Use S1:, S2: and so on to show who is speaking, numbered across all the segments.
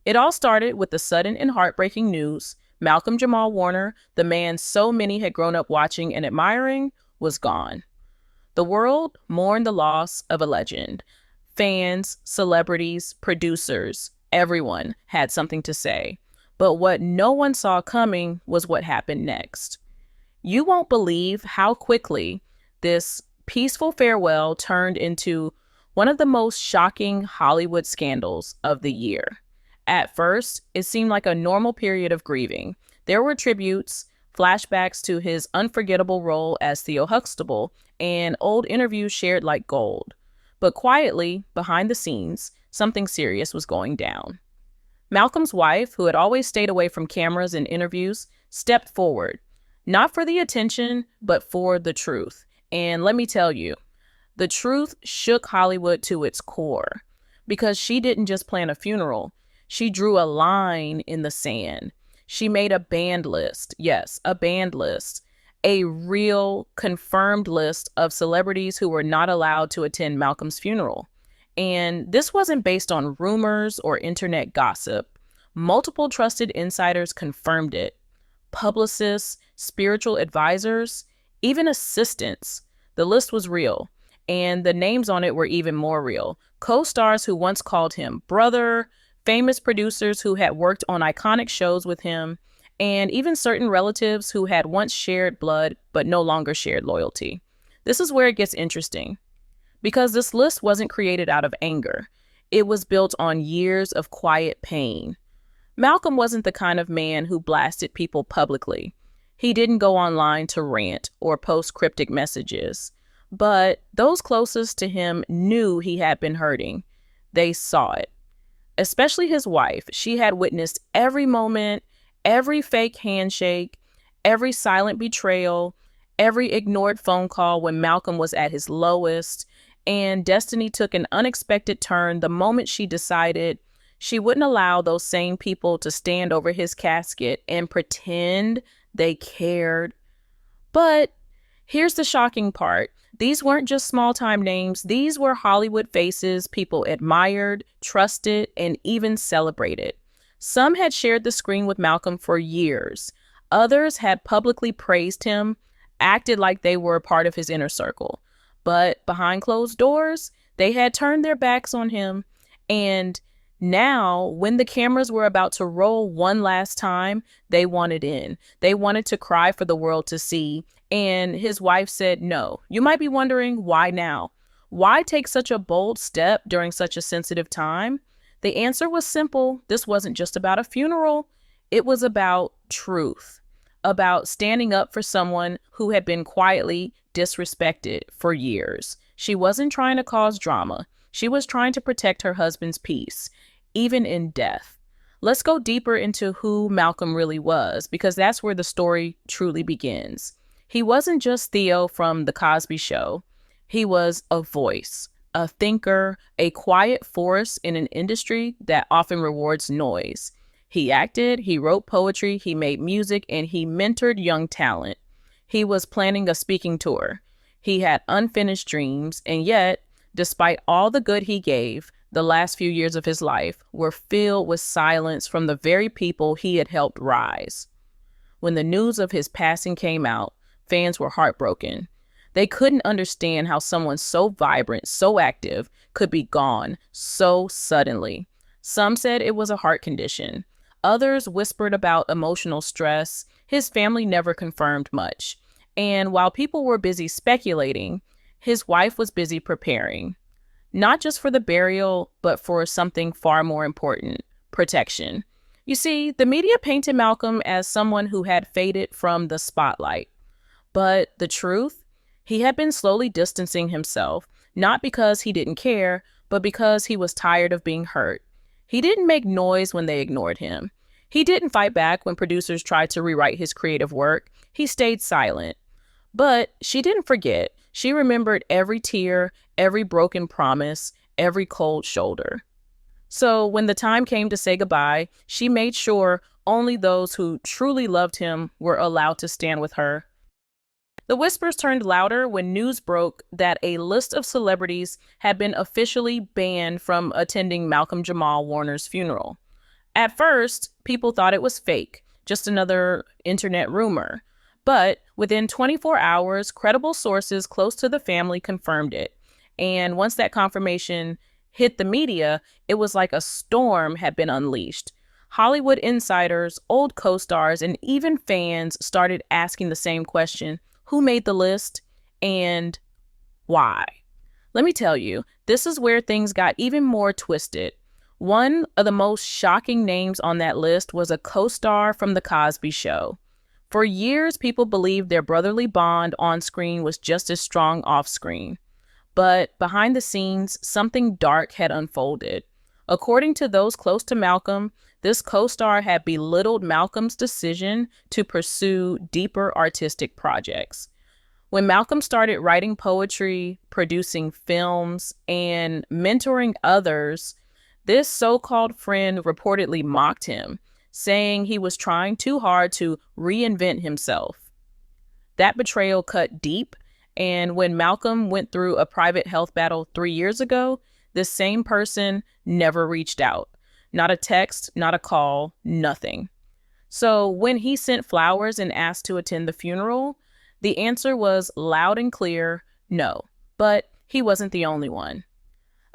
S1: It all started with the sudden and heartbreaking news. Malcolm Jamal Warner, the man so many had grown up watching and admiring, was gone. The world mourned the loss of a legend. Fans, celebrities, producers, everyone had something to say. But what no one saw coming was what happened next. You won't believe how quickly this peaceful farewell turned into one of the most shocking Hollywood scandals of the year. At first, it seemed like a normal period of grieving. There were tributes, flashbacks to his unforgettable role as Theo Huxtable, and old interviews shared like gold. But quietly, behind the scenes, something serious was going down. Malcolm's wife, who had always stayed away from cameras and interviews, stepped forward, not for the attention, but for the truth. And let me tell you, the truth shook Hollywood to its core, because she didn't just plan a funeral. She drew a line in the sand. She made a banned list. Yes, a banned list. A real confirmed list of celebrities who were not allowed to attend Malcolm's funeral. And this wasn't based on rumors or internet gossip. Multiple trusted insiders confirmed it. Publicists, spiritual advisors, even assistants. The list was real, and the names on it were even more real. Co-stars who once called him brother, famous producers who had worked on iconic shows with him, and even certain relatives who had once shared blood but no longer shared loyalty. This is where it gets interesting, because this list wasn't created out of anger. It was built on years of quiet pain. Malcolm wasn't the kind of man who blasted people publicly. He didn't go online to rant or post cryptic messages. But those closest to him knew he had been hurting. They saw it. Especially his wife. She had witnessed every moment, every fake handshake, every silent betrayal, every ignored phone call when Malcolm was at his lowest, and destiny took an unexpected turn the moment she decided she wouldn't allow those same people to stand over his casket and pretend they cared. But here's the shocking part. These weren't just small-time names. These were Hollywood faces people admired, trusted, and even celebrated. Some had shared the screen with Malcolm for years. Others had publicly praised him, acted like they were a part of his inner circle. But behind closed doors, they had turned their backs on him. And now, when the cameras were about to roll one last time, they wanted in. They wanted to cry for the world to see. And his wife said no. You might be wondering, why now? Why take such a bold step during such a sensitive time? The answer was simple. This wasn't just about a funeral. It was about truth, about standing up for someone who had been quietly disrespected for years. She wasn't trying to cause drama. She was trying to protect her husband's peace, even in death. Let's go deeper into who Malcolm really was, because that's where the story truly begins. He wasn't just Theo from The Cosby Show. He was a voice, a thinker, a quiet force in an industry that often rewards noise. He acted, he wrote poetry, he made music, and he mentored young talent. He was planning a speaking tour. He had unfinished dreams, and yet, despite all the good he gave, the last few years of his life were filled with silence from the very people he had helped rise. When the news of his passing came out, fans were heartbroken. They couldn't understand how someone so vibrant, so active, could be gone so suddenly. Some said it was a heart condition. Others whispered about emotional stress. His family never confirmed much. And while people were busy speculating, his wife was busy preparing. Not just for the burial, but for something far more important: protection. You see, the media painted Malcolm as someone who had faded from the spotlight. But the truth? He had been slowly distancing himself, not because he didn't care, but because he was tired of being hurt. He didn't make noise when they ignored him. He didn't fight back when producers tried to rewrite his creative work. He stayed silent. But she didn't forget. She remembered every tear, every broken promise, every cold shoulder. So when the time came to say goodbye, she made sure only those who truly loved him were allowed to stand with her. The whispers turned louder when news broke that a list of celebrities had been officially banned from attending Malcolm Jamal Warner's funeral. At first, people thought it was fake, just another internet rumor. But within 24 hours, credible sources close to the family confirmed it. And once that confirmation hit the media, it was like a storm had been unleashed. Hollywood insiders, old co-stars, and even fans started asking the same question: who made the list and why? Let me tell you, this is where things got even more twisted. One of the most shocking names on that list was a co-star from The Cosby Show. For years, people believed their brotherly bond on screen was just as strong off screen. But behind the scenes, something dark had unfolded. According to those close to Malcolm, this co-star had belittled Malcolm's decision to pursue deeper artistic projects. When Malcolm started writing poetry, producing films, and mentoring others, this so-called friend reportedly mocked him, saying he was trying too hard to reinvent himself. That betrayal cut deep, and when Malcolm went through a private health battle 3 years ago, this same person never reached out. Not a text, not a call, nothing. So when he sent flowers and asked to attend the funeral, the answer was loud and clear, no. But he wasn't the only one.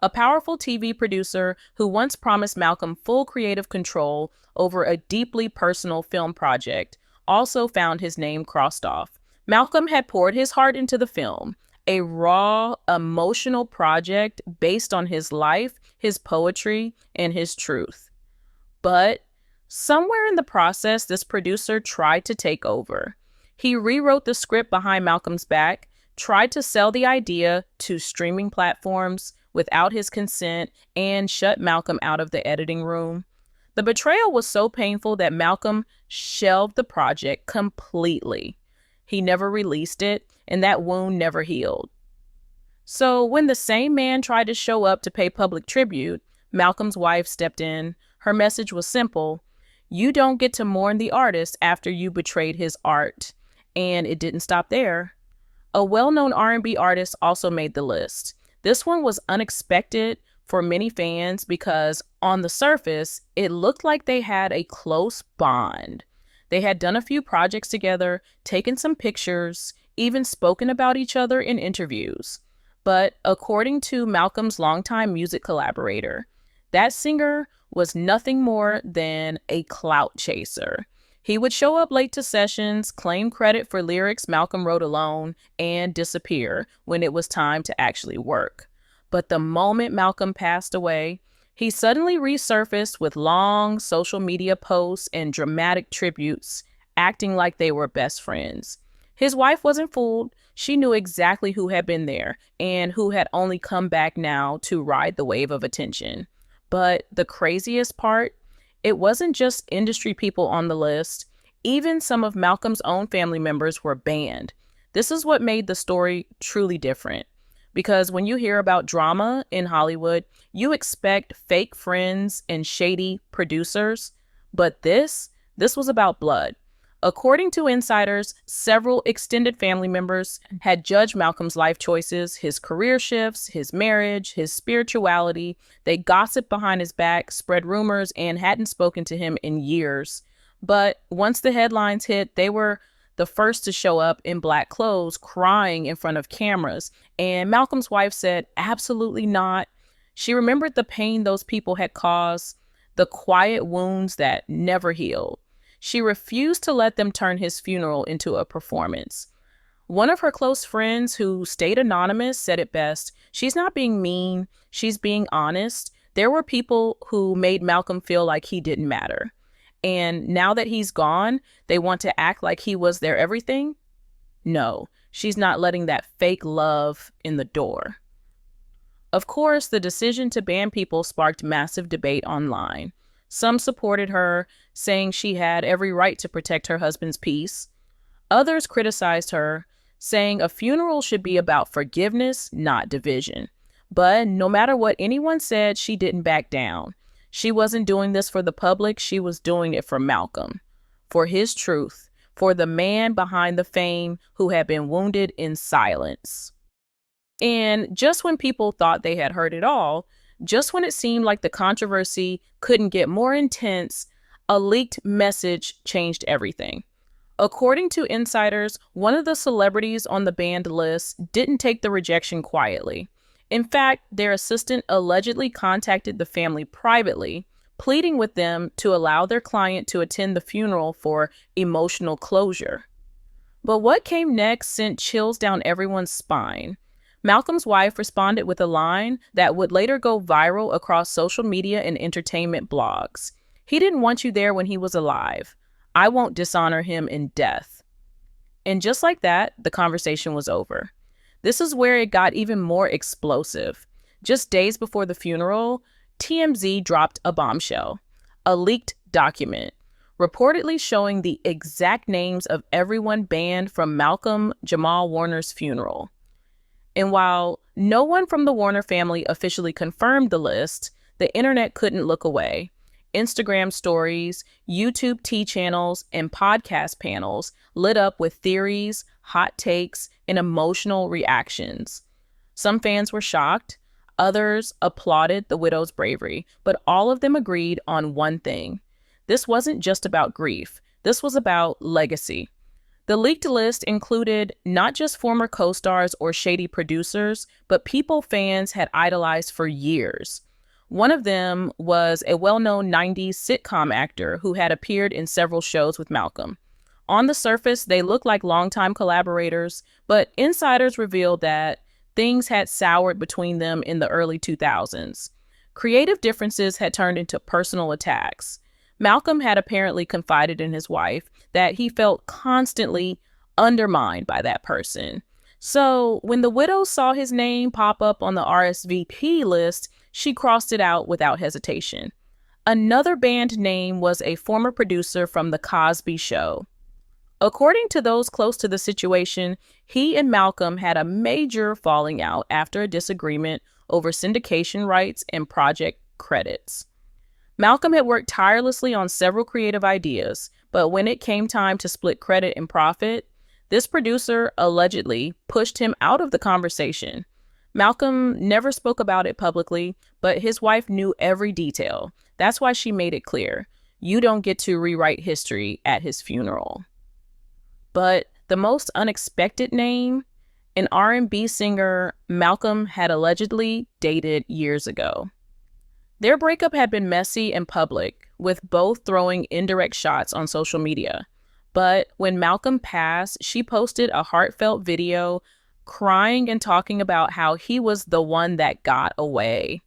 S1: A powerful TV producer who once promised Malcolm full creative control over a deeply personal film project also found his name crossed off. Malcolm had poured his heart into the film, a raw, emotional project based on his life, his poetry, and his truth. But somewhere in the process, this producer tried to take over. He rewrote the script behind Malcolm's back, tried to sell the idea to streaming platforms without his consent, and shut Malcolm out of the editing room. The betrayal was so painful that Malcolm shelved the project completely. He never released it, and that wound never healed. So when the same man tried to show up to pay public tribute, Malcolm's wife stepped in. Her message was simple: you don't get to mourn the artist after you betrayed his art. And it didn't stop there. A well-known R&B artist also made the list. This one was unexpected for many fans because on the surface, it looked like they had a close bond. They had done a few projects together, taken some pictures, even spoken about each other in interviews. But according to Malcolm's longtime music collaborator, that singer was nothing more than a clout chaser. He would show up late to sessions, claim credit for lyrics Malcolm wrote alone, and disappear when it was time to actually work. But the moment Malcolm passed away, he suddenly resurfaced with long social media posts and dramatic tributes, acting like they were best friends. His wife wasn't fooled. She knew exactly who had been there and who had only come back now to ride the wave of attention. But the craziest part, it wasn't just industry people on the list. Even some of Malcolm's own family members were banned. This is what made the story truly different. Because when you hear about drama in Hollywood, you expect fake friends and shady producers. But this was about blood. According to insiders, several extended family members had judged Malcolm's life choices, his career shifts, his marriage, his spirituality. They gossiped behind his back, spread rumors, and hadn't spoken to him in years. But once the headlines hit, they were the first to show up in black clothes, crying in front of cameras. And Malcolm's wife said, absolutely not. She remembered the pain those people had caused, the quiet wounds that never healed. She refused to let them turn his funeral into a performance. One of her close friends who stayed anonymous said it best: she's not being mean, she's being honest. There were people who made Malcolm feel like he didn't matter. And now that he's gone, they want to act like he was their everything? No, she's not letting that fake love in the door. Of course, the decision to ban people sparked massive debate online. Some supported her, saying she had every right to protect her husband's peace. Others criticized her, saying a funeral should be about forgiveness, not division. But no matter what anyone said, she didn't back down. She wasn't doing this for the public, she was doing it for Malcolm, for his truth, for the man behind the fame who had been wounded in silence. And just when people thought they had heard it all, Just when it seemed like the controversy couldn't get more intense, a leaked message changed everything. According to insiders, one of the celebrities on the banned list didn't take the rejection quietly. In fact, their assistant allegedly contacted the family privately, pleading with them to allow their client to attend the funeral for emotional closure. But what came next sent chills down everyone's spine. Malcolm's wife responded with a line that would later go viral across social media and entertainment blogs. "He didn't want you there when he was alive. I won't dishonor him in death." And just like that, the conversation was over. This is where it got even more explosive. Just days before the funeral, TMZ dropped a bombshell, a leaked document, reportedly showing the exact names of everyone banned from Malcolm Jamal Warner's funeral. And while no one from the Warner family officially confirmed the list, the internet couldn't look away. Instagram stories, YouTube T channels, and podcast panels lit up with theories, hot takes, and emotional reactions. Some fans were shocked, others applauded the widow's bravery, but all of them agreed on one thing. This wasn't just about grief. This was about legacy. The leaked list included not just former co-stars or shady producers, but people fans had idolized for years. One of them was a well-known 90s sitcom actor who had appeared in several shows with Malcolm. On the surface, they looked like longtime collaborators, but insiders revealed that things had soured between them in the early 2000s. Creative differences had turned into personal attacks. Malcolm had apparently confided in his wife that he felt constantly undermined by that person. So when the widow saw his name pop up on the RSVP list, she crossed it out without hesitation. Another banned name was a former producer from The Cosby Show. According to those close to the situation, he and Malcolm had a major falling out after a disagreement over syndication rights and project credits. Malcolm had worked tirelessly on several creative ideas, but when it came time to split credit and profit, this producer allegedly pushed him out of the conversation. Malcolm never spoke about it publicly, but his wife knew every detail. That's why she made it clear, you don't get to rewrite history at his funeral. But the most unexpected name, an R&B singer Malcolm had allegedly dated years ago. Their breakup had been messy and public, with both throwing indirect shots on social media. But when Malcolm passed, she posted a heartfelt video crying and talking about how he was the one that got away.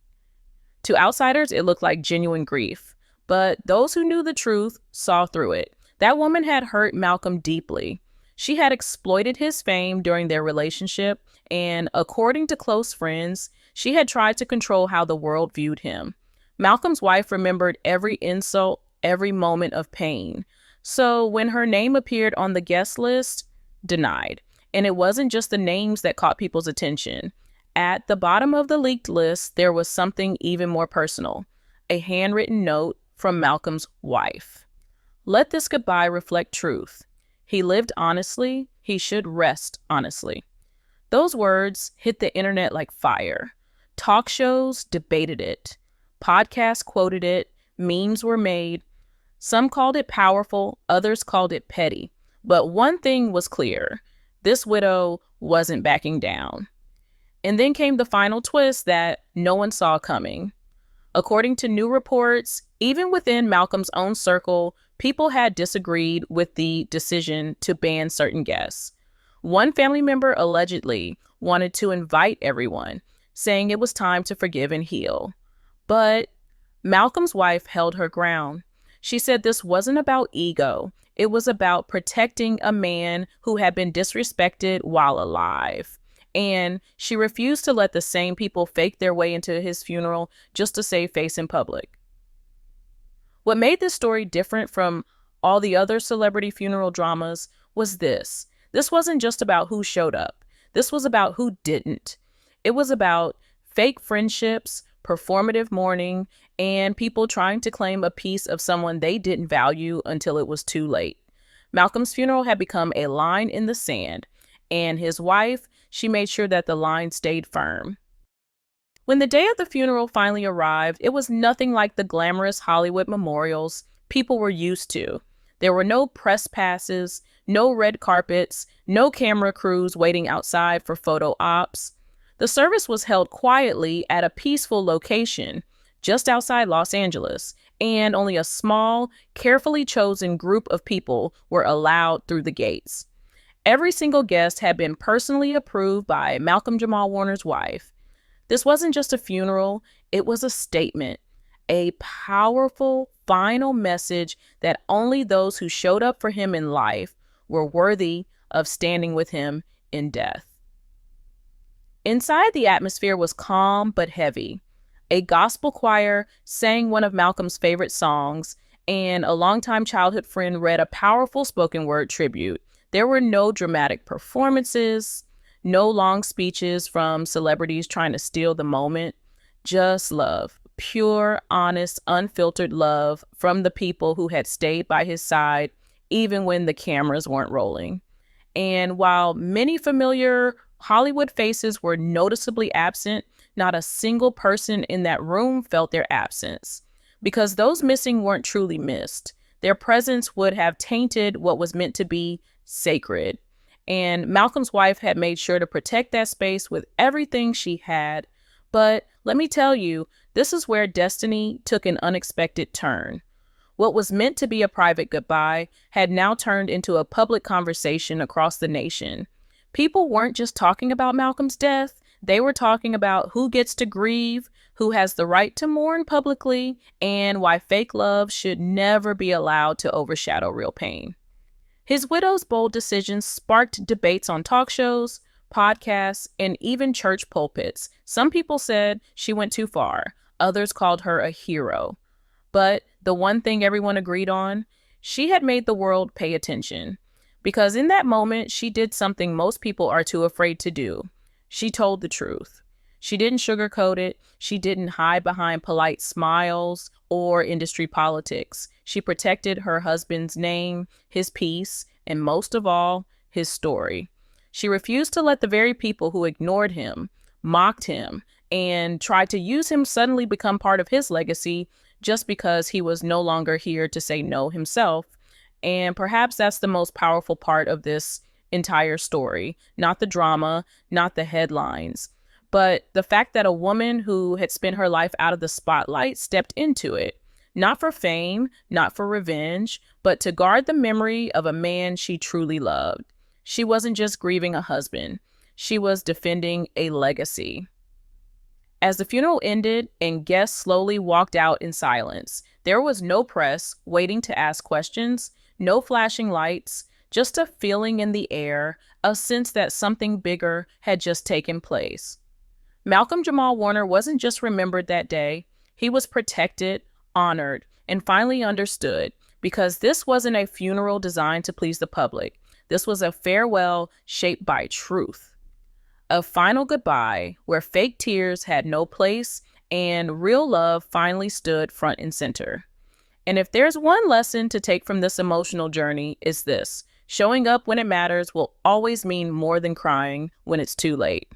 S1: To outsiders, it looked like genuine grief, but those who knew the truth saw through it. That woman had hurt Malcolm deeply. She had exploited his fame during their relationship, and according to close friends, she had tried to control how the world viewed him. Malcolm's wife remembered every insult, every moment of pain. So when her name appeared on the guest list, denied. And it wasn't just the names that caught people's attention. At the bottom of the leaked list, there was something even more personal, a handwritten note from Malcolm's wife. "Let this goodbye reflect truth. He lived honestly. He should rest honestly." Those words hit the internet like fire. Talk shows debated it. Podcasts quoted it. Memes were made. Some called it powerful. Others called it petty. But one thing was clear. This widow wasn't backing down. And then came the final twist that no one saw coming. According to new reports, even within Malcolm's own circle, people had disagreed with the decision to ban certain guests. One family member allegedly wanted to invite everyone, saying it was time to forgive and heal. But Malcolm's wife held her ground. She said this wasn't about ego. It was about protecting a man who had been disrespected while alive. And she refused to let the same people fake their way into his funeral just to save face in public. What made this story different from all the other celebrity funeral dramas was this. This wasn't just about who showed up. This was about who didn't. It was about fake friendships, performative mourning, and people trying to claim a piece of someone they didn't value until it was too late. Malcolm's funeral had become a line in the sand, and his wife, she made sure that the line stayed firm. When the day of the funeral finally arrived, it was nothing like the glamorous Hollywood memorials people were used to. There were no press passes, no red carpets, no camera crews waiting outside for photo ops. The service was held quietly at a peaceful location just outside Los Angeles, and only a small, carefully chosen group of people were allowed through the gates. Every single guest had been personally approved by Malcolm Jamal Warner's wife. This wasn't just a funeral, it was a statement, a powerful final message that only those who showed up for him in life were worthy of standing with him in death. Inside, the atmosphere was calm but heavy. A gospel choir sang one of Malcolm's favorite songs, and a longtime childhood friend read a powerful spoken word tribute. There were no dramatic performances, no long speeches from celebrities trying to steal the moment, just love. Pure, honest, unfiltered love from the people who had stayed by his side, even when the cameras weren't rolling. And while many familiar Hollywood faces were noticeably absent, not a single person in that room felt their absence. Because those missing weren't truly missed. Their presence would have tainted what was meant to be sacred. And Malcolm's wife had made sure to protect that space with everything she had. But let me tell you, this is where destiny took an unexpected turn. What was meant to be a private goodbye had now turned into a public conversation across the nation. People weren't just talking about Malcolm's death, they were talking about who gets to grieve, who has the right to mourn publicly, and why fake love should never be allowed to overshadow real pain. His widow's bold decisions sparked debates on talk shows, podcasts, and even church pulpits. Some people said she went too far. Others called her a hero. But the one thing everyone agreed on, she had made the world pay attention. Because in that moment, she did something most people are too afraid to do. She told the truth. She didn't sugarcoat it. She didn't hide behind polite smiles or industry politics. She protected her husband's name, his peace, and most of all, his story. She refused to let the very people who ignored him, mocked him, and tried to use him suddenly become part of his legacy just because he was no longer here to say no himself. And perhaps that's the most powerful part of this entire story. Not the drama, not the headlines, but the fact that a woman who had spent her life out of the spotlight stepped into it. Not for fame, not for revenge, but to guard the memory of a man she truly loved. She wasn't just grieving a husband. She was defending a legacy. As the funeral ended and guests slowly walked out in silence, there was no press waiting to ask questions, no flashing lights, just a feeling in the air, a sense that something bigger had just taken place. Malcolm Jamal Warner wasn't just remembered that day, he was protected, honored, and finally understood, because this wasn't a funeral designed to please the public. This was a farewell shaped by truth. A final goodbye where fake tears had no place and real love finally stood front and center. And if there's one lesson to take from this emotional journey, it's this: showing up when it matters will always mean more than crying when it's too late.